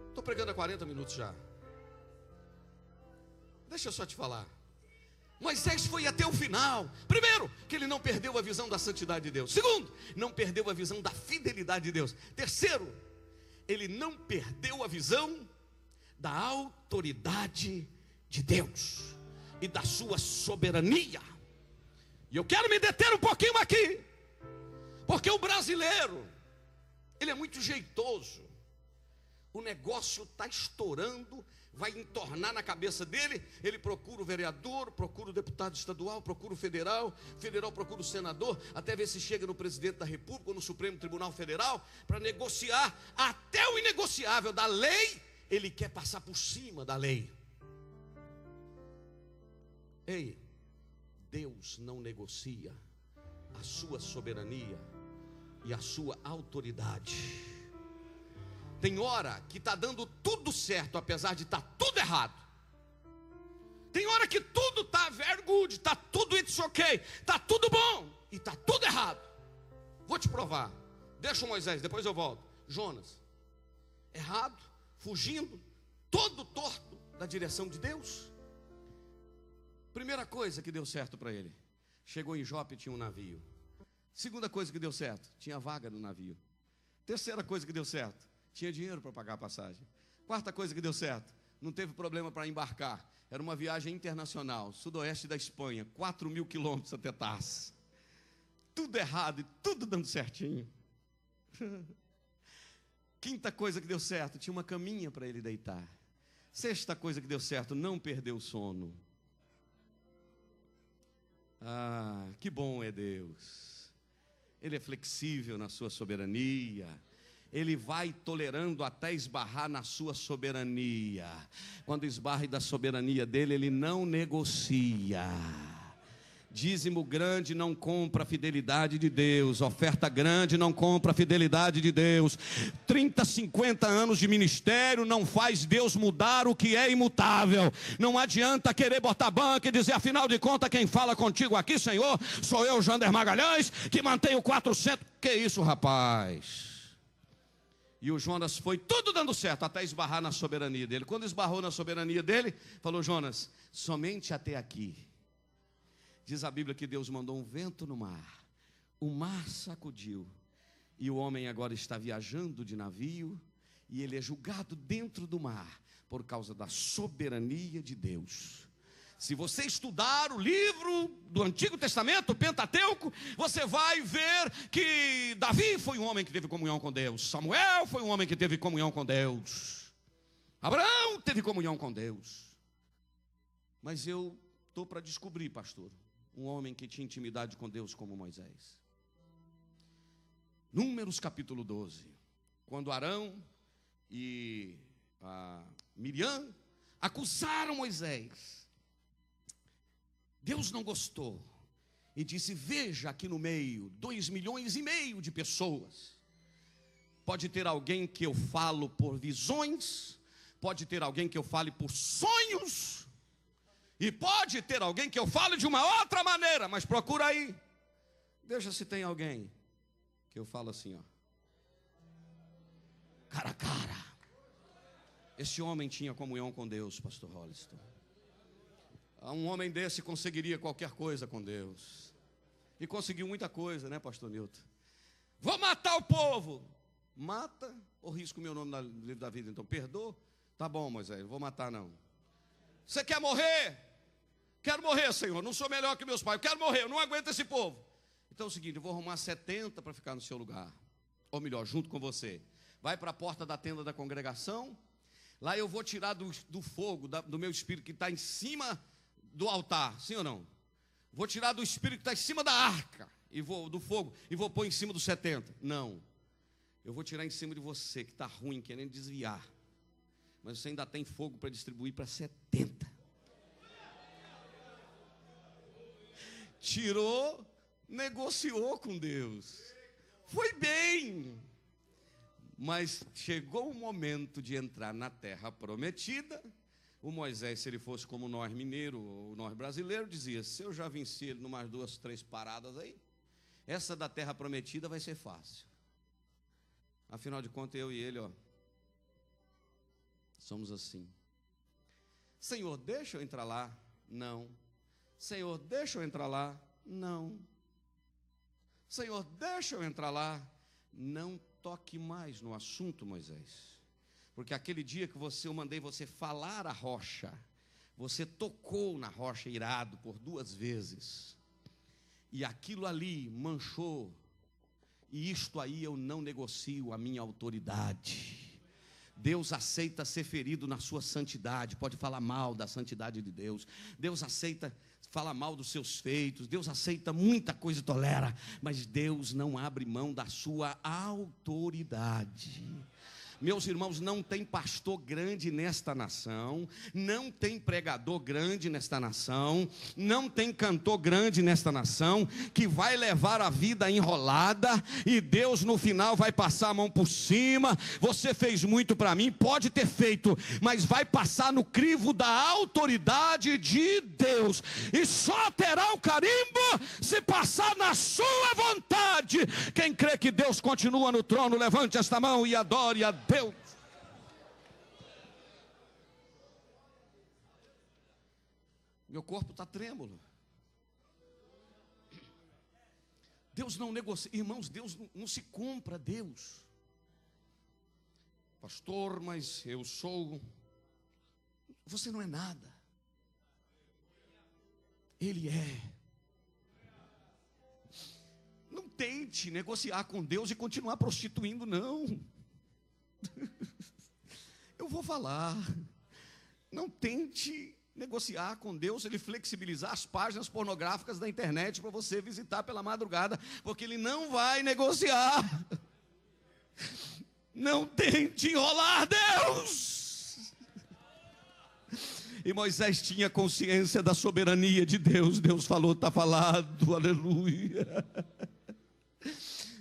Estou pregando há 40 minutos já. Deixa eu só te falar. Moisés foi até o final. Primeiro, que ele não perdeu a visão da santidade de Deus. Segundo, não perdeu a visão da fidelidade de Deus. Terceiro, ele não perdeu a visão da autoridade de Deus e da sua soberania. E eu quero me deter um pouquinho aqui, porque o brasileiro, ele é muito jeitoso. O negócio está estourando, vai entornar na cabeça dele. Ele procura o vereador, procura o deputado estadual, procura o federal procura o senador, até ver se chega no presidente da república ou no Supremo Tribunal Federal, para negociar até o inegociável da lei. Ele quer passar por cima da lei. Ei, Deus não negocia a sua soberania e a sua autoridade. Tem hora que está dando tudo certo, apesar de estar tudo errado. Tem hora que tudo está very good, está tudo it's ok, está tudo bom e está tudo errado. Vou te provar. Deixa o Moisés, depois eu volto. Jonas, errado, fugindo, todo torto da direção de Deus. Primeira coisa que deu certo para ele: chegou em Jope e tinha um navio. Segunda coisa que deu certo: tinha vaga no navio. Terceira coisa que deu certo: tinha dinheiro para pagar a passagem. Quarta coisa que deu certo: não teve problema para embarcar. Era uma viagem internacional, sudoeste da Espanha, 4.000 quilômetros até Tarso. Tudo errado e tudo dando certinho. Quinta coisa que deu certo: tinha uma caminha para ele deitar. Sexta coisa que deu certo: não perdeu o sono. Ah, que bom é Deus. Ele é flexível na sua soberania. Ele vai tolerando até esbarrar na sua soberania. Quando esbarra da soberania dele, ele não negocia. Dízimo grande não compra a fidelidade de Deus. Oferta grande não compra a fidelidade de Deus. 30, 50 anos de ministério não faz Deus mudar o que é imutável. Não adianta querer botar banca e dizer: afinal de contas, quem fala contigo aqui, Senhor, sou eu, Jander Magalhães, que mantenho 400. Que isso, rapaz? E o Jonas foi tudo dando certo, até esbarrar na soberania dele. Quando esbarrou na soberania dele, falou: Jonas, somente até aqui. Diz a Bíblia que Deus mandou um vento no mar, o mar sacudiu, e o homem agora está viajando de navio, e ele é julgado dentro do mar, por causa da soberania de Deus. Se você estudar o livro do Antigo Testamento, o Pentateuco, você vai ver que Davi foi um homem que teve comunhão com Deus, Samuel foi um homem que teve comunhão com Deus, Abraão teve comunhão com Deus. Mas eu estou para descobrir, pastor, um homem que tinha intimidade com Deus como Moisés. Números capítulo 12. Quando Arão e Miriam acusaram Moisés, Deus não gostou e disse: veja aqui no meio 2,5 milhões de pessoas. Pode ter alguém que eu falo por visões, pode ter alguém que eu fale por sonhos, e pode ter alguém que eu fale de uma outra maneira, mas procura aí, veja se tem alguém que eu falo assim, ó, cara a cara. Esse homem tinha comunhão com Deus, pastor Holliston. Um homem desse conseguiria qualquer coisa com Deus, e conseguiu muita coisa, né, pastor Nilton? Vou matar o povo. Mata ou risco o meu nome no livro da vida? Então perdoa. Tá bom, Moisés, não vou matar não. Você quer morrer? Quero morrer, Senhor, não sou melhor que meus pais, eu quero morrer, eu não aguento esse povo. Então é o seguinte, eu vou arrumar 70 para ficar no seu lugar, ou melhor, junto com você. Vai para a porta da tenda da congregação, lá eu vou tirar do fogo, do meu espírito que está em cima do altar, sim ou não? vou tirar do espírito que está em cima da arca, e vou do fogo, e vou pôr em cima dos 70. Não, eu vou tirar em cima de você, que está ruim, querendo desviar, mas você ainda tem fogo para distribuir para 70. Tirou, negociou com Deus, foi bem, mas chegou o momento de entrar na terra prometida. O Moisés, se ele fosse como nós mineiro ou nós brasileiro, dizia: se eu já venci ele numas 2, 3 paradas aí, essa da terra prometida vai ser fácil. Afinal de contas, eu e ele, somos assim. Senhor, deixa eu entrar lá? Não. Senhor, deixa eu entrar lá? Não. Senhor, deixa eu entrar lá? Não toque mais no assunto, Moisés. Porque aquele dia que eu mandei você falar a rocha, você tocou na rocha irado por 2 vezes. E aquilo ali manchou. E isto aí eu não negocio a minha autoridade. Deus aceita ser ferido na sua santidade. Pode falar mal da santidade de Deus. Deus aceita falar mal dos seus feitos. Deus aceita muita coisa e tolera. Mas Deus não abre mão da sua autoridade. Meus irmãos, não tem pastor grande nesta nação, não tem pregador grande nesta nação, não tem cantor grande nesta nação, que vai levar a vida enrolada, e Deus no final vai passar a mão por cima. Você fez muito para mim, pode ter feito, mas vai passar no crivo da autoridade de Deus, e só terá o carimbo se passar na sua vontade. Quem crê que Deus continua no trono, levante esta mão e adore a Deus. Meu corpo está trêmulo. Deus não negocia, irmãos, Deus não se compra, Deus. Pastor, mas eu sou. Você não é nada. Ele é. Não tente negociar com Deus e continuar prostituindo, não. Eu vou falar. Não tente negociar com Deus, ele flexibilizar as páginas pornográficas da internet para você visitar pela madrugada, porque ele não vai negociar. Não tente enrolar Deus. E Moisés tinha consciência da soberania de Deus. Deus falou, está falado, aleluia.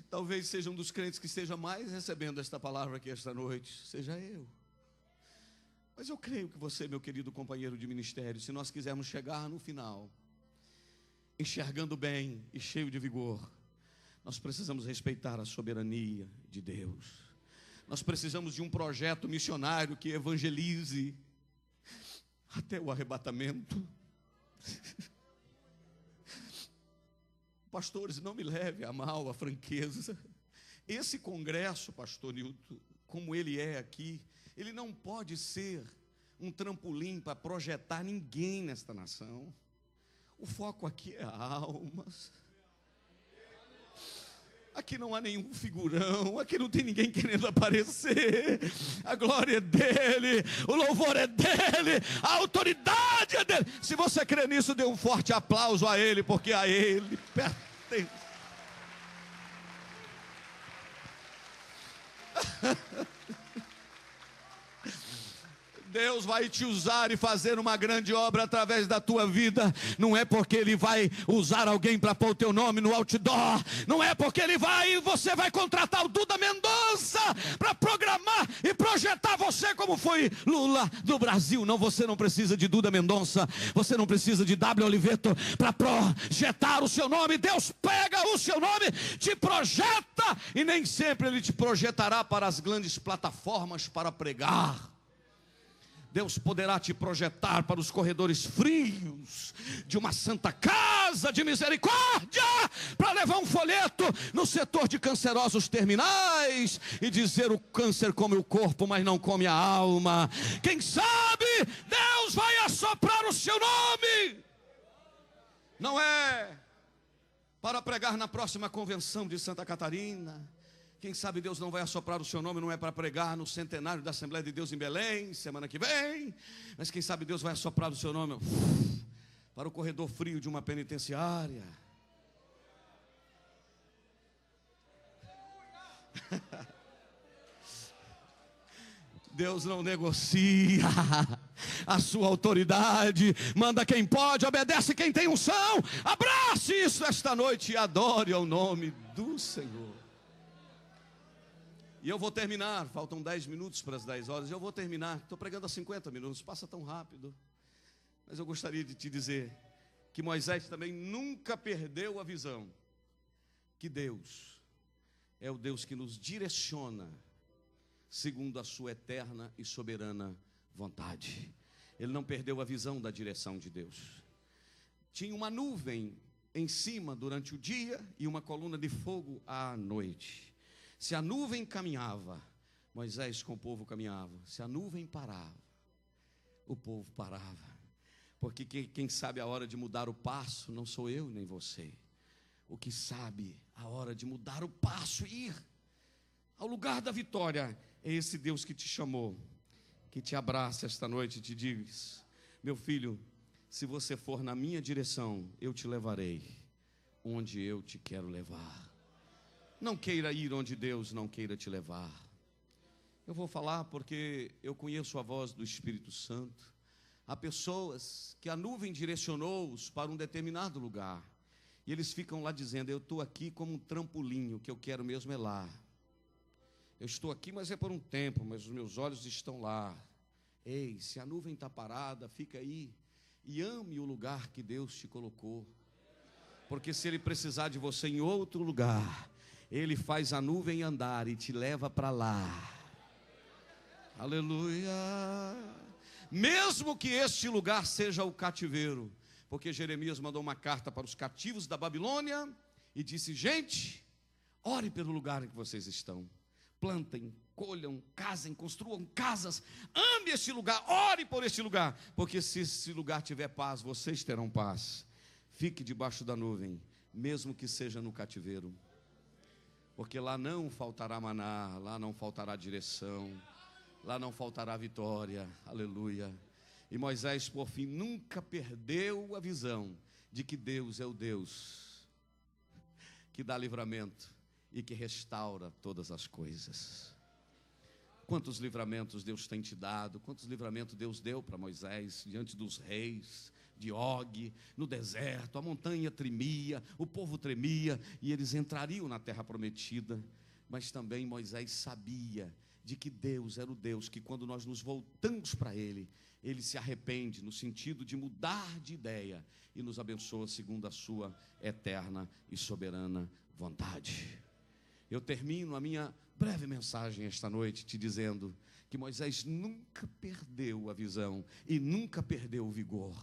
Talvez seja um dos crentes que esteja mais recebendo esta palavra aqui esta noite, seja eu. Mas eu creio que você, meu querido companheiro de ministério, se nós quisermos chegar no final, enxergando bem e cheio de vigor, nós precisamos respeitar a soberania de Deus. Nós precisamos de um projeto missionário que evangelize até o arrebatamento. Pastores, não me leve a mal a franqueza. Esse congresso, pastor Nilton, como ele é aqui, ele não pode ser um trampolim para projetar ninguém nesta nação. O foco aqui é almas. Aqui não há nenhum figurão, aqui não tem ninguém querendo aparecer. A glória é dele, o louvor é dele, a autoridade é dele. Se você crê nisso, dê um forte aplauso a ele, porque a ele pertence. Deus vai te usar e fazer uma grande obra através da tua vida. Não é porque Ele vai usar alguém para pôr o teu nome no outdoor. Não é porque você vai contratar o Duda Mendonça para programar e projetar você como foi Lula do Brasil. Não, você não precisa de Duda Mendonça. Você não precisa de W. Oliveto para projetar o seu nome. Deus pega o seu nome, te projeta, e nem sempre Ele te projetará para as grandes plataformas para pregar. Deus poderá te projetar para os corredores frios de uma santa casa de misericórdia, para levar um folheto no setor de cancerosos terminais e dizer: o câncer come o corpo, mas não come a alma. Quem sabe Deus vai assoprar o seu nome. Não é para pregar na próxima convenção de Santa Catarina. Quem sabe Deus não vai assoprar o seu nome, não é para pregar no centenário da Assembleia de Deus em Belém, semana que vem. Mas quem sabe Deus vai assoprar o seu nome para o corredor frio de uma penitenciária. Deus não negocia a sua autoridade, manda quem pode, obedece quem tem unção. Abrace isso esta noite e adore ao nome do Senhor. E eu vou terminar, faltam 10 minutos para as 10 horas, eu vou terminar, estou pregando há 50 minutos, passa tão rápido. Mas eu gostaria de te dizer que Moisés também nunca perdeu a visão que Deus é o Deus que nos direciona segundo a sua eterna e soberana vontade. Ele não perdeu a visão da direção de Deus. Tinha uma nuvem em cima durante o dia e uma coluna de fogo à noite. Se a nuvem caminhava, Moisés com o povo caminhava. Se a nuvem parava, o povo parava. Porque quem sabe a hora de mudar o passo não sou eu nem você. O que sabe a hora de mudar o passo e ir ao lugar da vitória é esse Deus que te chamou, que te abraça esta noite e te diz: meu filho, se você for na minha direção, eu te levarei onde eu te quero levar. Não queira ir onde Deus não queira te levar. Eu vou falar porque eu conheço a voz do Espírito Santo. Há pessoas que a nuvem direcionou-os para um determinado lugar, e eles ficam lá dizendo: eu estou aqui como um trampolim, o que eu quero mesmo é lá. Eu estou aqui, mas é por um tempo, mas os meus olhos estão lá. Ei, se a nuvem está parada, fica aí e ame o lugar que Deus te colocou. Porque se Ele precisar de você em outro lugar, Ele faz a nuvem andar e te leva para lá. Aleluia. Mesmo que este lugar seja o cativeiro, porque Jeremias mandou uma carta para os cativos da Babilônia e disse: gente, ore pelo lugar em que vocês estão. Plantem, colham, casem, construam casas. Ame este lugar, ore por este lugar. Porque se esse lugar tiver paz, vocês terão paz. Fique debaixo da nuvem, mesmo que seja no cativeiro. Porque lá não faltará maná, lá não faltará direção, lá não faltará vitória. Aleluia. E Moisés, por fim, nunca perdeu a visão de que Deus é o Deus que dá livramento e que restaura todas as coisas. Quantos livramentos Deus tem te dado, quantos livramentos Deus deu para Moisés, diante dos reis, de Og, no deserto, a montanha tremia, o povo tremia, e eles entrariam na terra prometida. Mas também Moisés sabia de que Deus era o Deus que, quando nós nos voltamos para Ele, Ele se arrepende, no sentido de mudar de ideia, e nos abençoa segundo a sua eterna e soberana vontade. Eu termino a minha breve mensagem esta noite te dizendo que Moisés nunca perdeu a visão e nunca perdeu o vigor.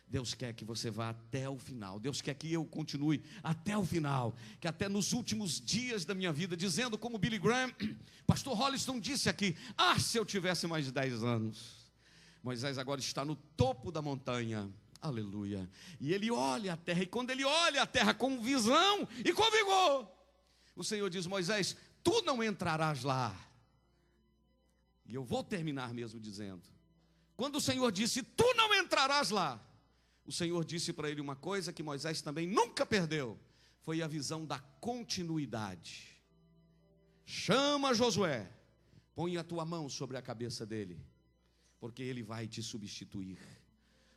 Deus quer que você vá até o final. Deus quer que eu continue até o final, que até nos últimos dias da minha vida, dizendo como Billy Graham, pastor Holliston disse aqui: se eu tivesse mais de 10 anos. Moisés agora está no topo da montanha, aleluia, e ele olha a terra, e quando ele olha a terra com visão e com vigor, o Senhor diz: Moisés, tu não entrarás lá. E eu vou terminar mesmo dizendo, quando o Senhor disse: tu não entrarás lá, o Senhor disse para ele uma coisa que Moisés também nunca perdeu, foi a visão da continuidade. Chama Josué, põe a tua mão sobre a cabeça dele, porque ele vai te substituir.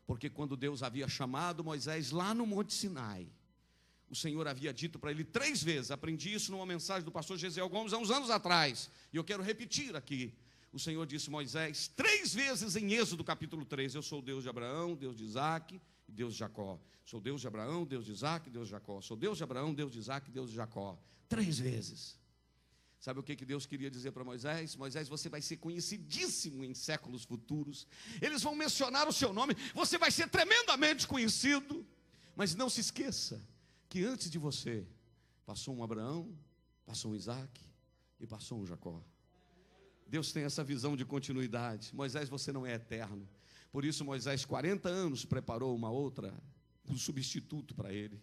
Porque quando Deus havia chamado Moisés lá no Monte Sinai, o Senhor havia dito para ele 3 vezes, aprendi isso numa mensagem do pastor Gesiel Gomes há uns anos atrás, e eu quero repetir aqui. O Senhor disse a Moisés 3 vezes em Êxodo capítulo 3, eu sou o Deus de Abraão, Deus de Isaque e Deus de Jacó. Sou Deus de Abraão, Deus de Isaque e Deus de Jacó. Sou Deus de Abraão, Deus de Isaque e Deus de Jacó. 3 vezes. Sabe o que Deus queria dizer para Moisés? Moisés, você vai ser conhecidíssimo em séculos futuros. Eles vão mencionar o seu nome, você vai ser tremendamente conhecido. Mas não se esqueça que antes de você passou um Abraão, passou um Isaque e passou um Jacó. Deus tem essa visão de continuidade. Moisés, você não é eterno. Por isso Moisés 40 anos preparou um substituto para ele.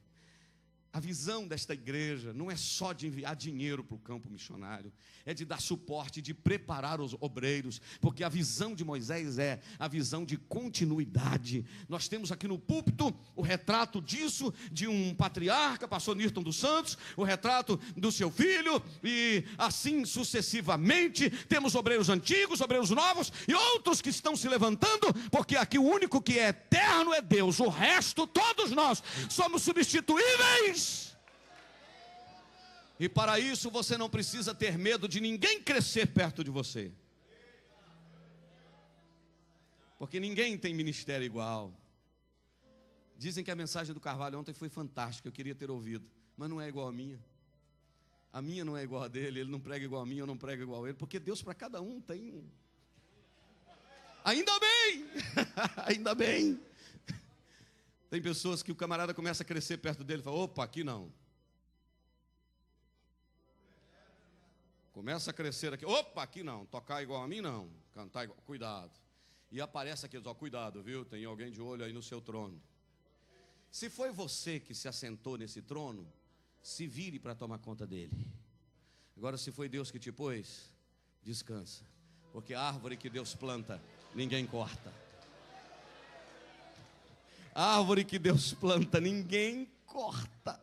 A visão desta igreja não é só de enviar dinheiro para o campo missionário, é de dar suporte, de preparar os obreiros, porque a visão de Moisés é a visão de continuidade. Nós temos aqui no púlpito o retrato disso, de um patriarca, pastor Nirton dos Santos, o retrato do seu filho, e assim sucessivamente. Temos obreiros antigos, obreiros novos e outros que estão se levantando, porque aqui o único que é eterno é Deus, o resto, todos nós, somos substituíveis. E para isso você não precisa ter medo de ninguém crescer perto de você, porque ninguém tem ministério igual. Dizem que a mensagem do Carvalho ontem foi fantástica, eu queria ter ouvido, mas não é igual a minha. A minha não é igual a dele, ele não prega igual a mim, eu não prego igual a ele, porque Deus para cada um tem um. Ainda bem, ainda bem. Tem pessoas que o camarada começa a crescer perto dele e fala: opa, aqui não. Começa a crescer aqui, opa, aqui não. Tocar igual a mim não, cantar igual, cuidado. E aparece aqueles, ó, cuidado, viu, tem alguém de olho aí no seu trono. Se foi você que se assentou nesse trono, se vire para tomar conta dele. Agora, se foi Deus que te pôs, descansa, porque a árvore que Deus planta, ninguém corta. A árvore que Deus planta, ninguém corta.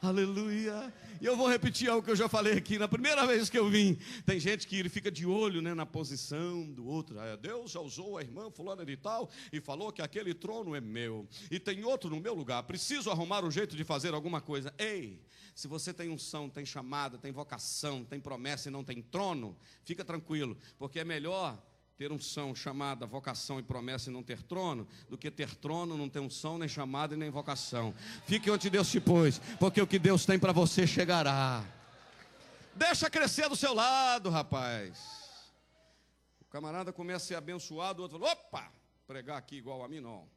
Aleluia. E eu vou repetir algo que eu já falei aqui na primeira vez que eu vim. Tem gente que ele fica de olho, né, na posição do outro. Deus já usou a irmã fulana de tal e falou que aquele trono é meu, e tem outro no meu lugar, preciso arrumar um jeito de fazer alguma coisa. Ei, se você tem unção, tem chamada, tem vocação, tem promessa e não tem trono, fica tranquilo, porque é melhor ter unção, chamada, vocação e promessa e não ter trono, do que ter trono, não ter unção, nem chamada e nem vocação. Fique onde Deus te pôs, porque o que Deus tem para você chegará. Deixa crescer do seu lado, rapaz. O camarada começa a ser abençoado, o outro fala: opa, pregar aqui igual a mim não.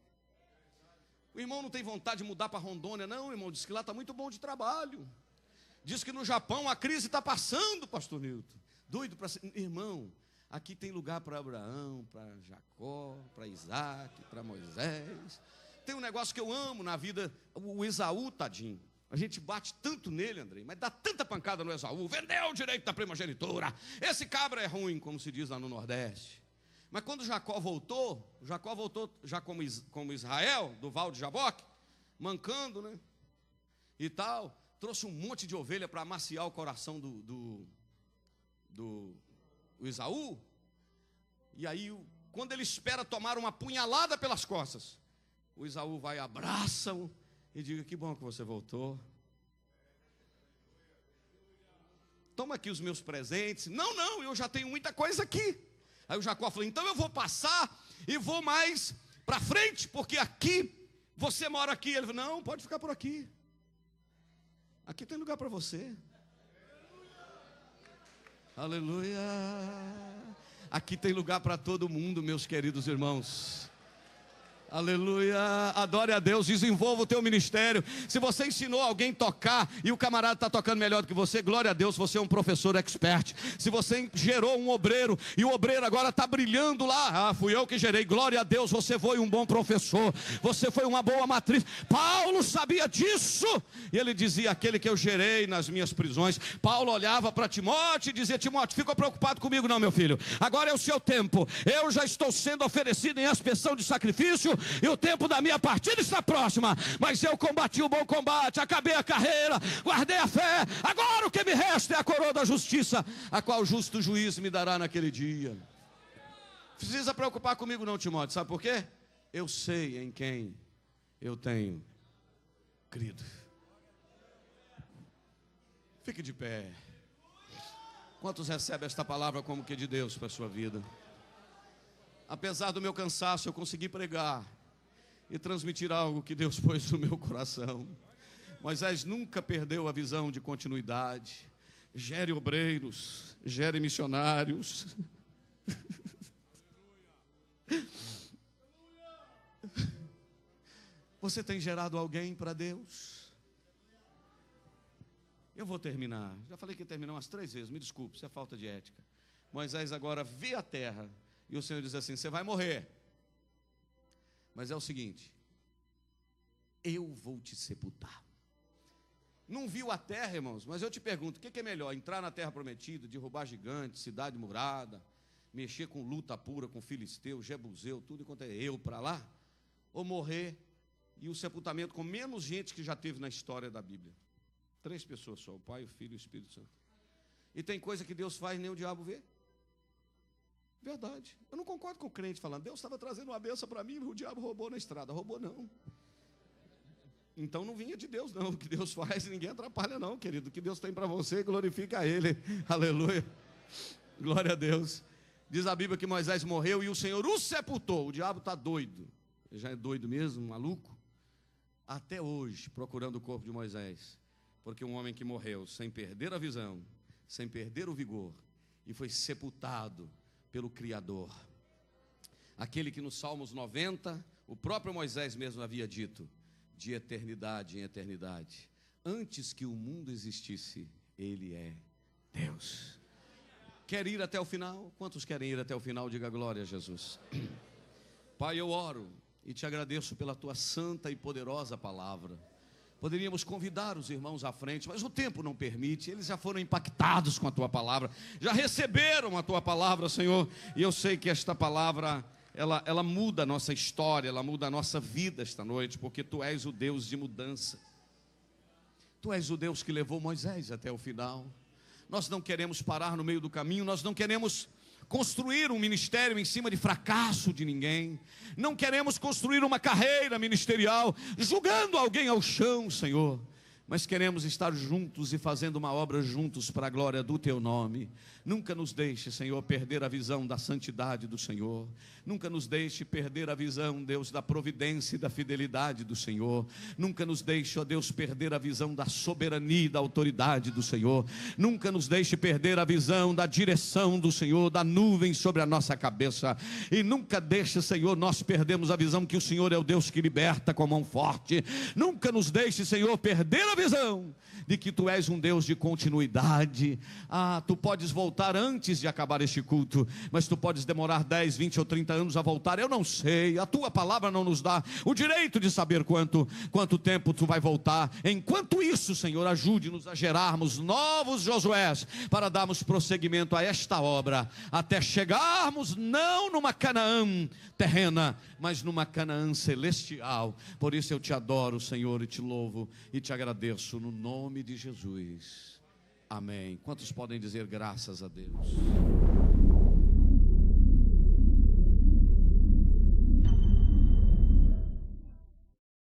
O irmão não tem vontade de mudar para Rondônia, não, irmão, diz que lá está muito bom de trabalho. Diz que no Japão a crise está passando, pastor Nilton. Doido para ser, irmão. Aqui tem lugar para Abraão, para Jacó, para Isaac, para Moisés. Tem um negócio que eu amo na vida, o Esaú, tadinho. A gente bate tanto nele, Andrei, mas dá tanta pancada no Esaú. Vendeu o direito da primogenitura. Esse cabra é ruim, como se diz lá no Nordeste. Mas quando Jacó voltou já como Israel, do Val de Jaboque, mancando, né? E tal, trouxe um monte de ovelha para amaciar o coração do Esaú. E aí, quando ele espera tomar uma punhalada pelas costas, o Esaú vai, abraça-o e diga: que bom que você voltou. Toma aqui os meus presentes. Não, eu já tenho muita coisa aqui. Aí o Jacó falou: então eu vou passar e vou mais para frente, porque aqui, você mora aqui. Ele falou: não, pode ficar por aqui. Aqui tem lugar para você. Aleluia. Aqui tem lugar para todo mundo, meus queridos irmãos. Aleluia, adore a Deus, desenvolva o teu ministério. Se você ensinou alguém a tocar e o camarada está tocando melhor do que você, glória a Deus, você é um professor expert. Se você gerou um obreiro e o obreiro agora está brilhando lá, fui eu que gerei, glória a Deus, você foi um bom professor, você foi uma boa matriz. Paulo sabia disso, e ele dizia: aquele que eu gerei nas minhas prisões. Paulo olhava para Timóteo e dizia: Timóteo, fica preocupado comigo não, meu filho, agora é o seu tempo, eu já estou sendo oferecido em aspersão de sacrifício, e o tempo da minha partida está próxima, mas eu combati o bom combate, acabei a carreira, guardei a fé, agora o que me resta é a coroa da justiça, a qual o justo juiz me dará naquele dia. Não precisa preocupar comigo não, Timóteo, sabe por quê? Eu sei em quem eu tenho crido. Fique de pé. Quantos recebem esta palavra como que de Deus para a sua vida? Apesar do meu cansaço, eu consegui pregar e transmitir algo que Deus pôs no meu coração. Moisés nunca perdeu a visão de continuidade. Gere obreiros, gere missionários. Você tem gerado alguém para Deus? Eu vou terminar. Já falei que ia terminar umas 3 vezes, me desculpe, isso é falta de ética. Moisés agora vê a terra. E o Senhor diz assim: você vai morrer, mas é o seguinte, eu vou te sepultar. não viu a terra, irmãos, mas eu te pergunto, o que é melhor? Entrar na terra prometida, derrubar gigantes, cidade murada, mexer com luta pura, com filisteu, jebuseu, tudo enquanto é eu para lá? Ou morrer e o sepultamento com menos gente que já teve na história da Bíblia? 3 pessoas só, o Pai, o Filho e o Espírito Santo. E tem coisa que Deus faz e nem o diabo vê. Verdade. Eu não concordo com o crente falando, Deus estava trazendo uma bênção para mim e o diabo roubou na estrada. Roubou não. Então não vinha de Deus não. O que Deus faz ninguém atrapalha não, querido. O que Deus tem para você, glorifica a Ele. Aleluia. Glória a Deus. Diz a Bíblia que Moisés morreu e o Senhor o sepultou. O diabo está doido. Ele já é doido mesmo, maluco. Até hoje, procurando o corpo de Moisés. Porque um homem que morreu sem perder a visão, sem perder o vigor, e foi sepultado pelo Criador. Aquele que nos Salmos 90, o próprio Moisés mesmo havia dito, de eternidade em eternidade, antes que o mundo existisse, Ele é Deus. Quer ir até o final? Quantos querem ir até o final? Diga glória a Jesus. Pai, eu oro e te agradeço pela tua santa e poderosa palavra. Poderíamos convidar os irmãos à frente, mas o tempo não permite. Eles já foram impactados com a tua palavra, já receberam a tua palavra, Senhor. E eu sei que esta palavra ela muda a nossa história, ela muda a nossa vida esta noite, porque tu és o Deus de mudança. Tu és o Deus que levou Moisés até o final. Nós não queremos parar no meio do caminho, nós não queremos construir um ministério em cima de fracasso de ninguém. Não queremos construir uma carreira ministerial jogando alguém ao chão, Senhor. Mas queremos estar juntos e fazendo uma obra juntos para a glória do Teu nome. Nunca nos deixe, Senhor, perder a visão da santidade do Senhor. Nunca nos deixe perder a visão, Deus, da providência e da fidelidade do Senhor. Nunca nos deixe, ó Deus, perder a visão da soberania e da autoridade do Senhor. Nunca nos deixe perder a visão da direção do Senhor, da nuvem sobre a nossa cabeça. E nunca deixe, Senhor, nós perdermos a visão que o Senhor é o Deus que liberta com a mão forte. Nunca nos deixe, Senhor, perder a visão de que tu és um Deus de continuidade. Tu podes voltar antes de acabar este culto, mas tu podes demorar 10, 20 ou 30 anos a voltar, eu não sei, a tua palavra não nos dá o direito de saber quanto tempo tu vai voltar. Enquanto isso, Senhor, ajude-nos a gerarmos novos Josués, para darmos prosseguimento a esta obra, até chegarmos não numa Canaã terrena, mas numa Canaã celestial. Por isso eu te adoro, Senhor, e te louvo e te agradeço no nome de Jesus. Amém. Quantos podem dizer graças a Deus?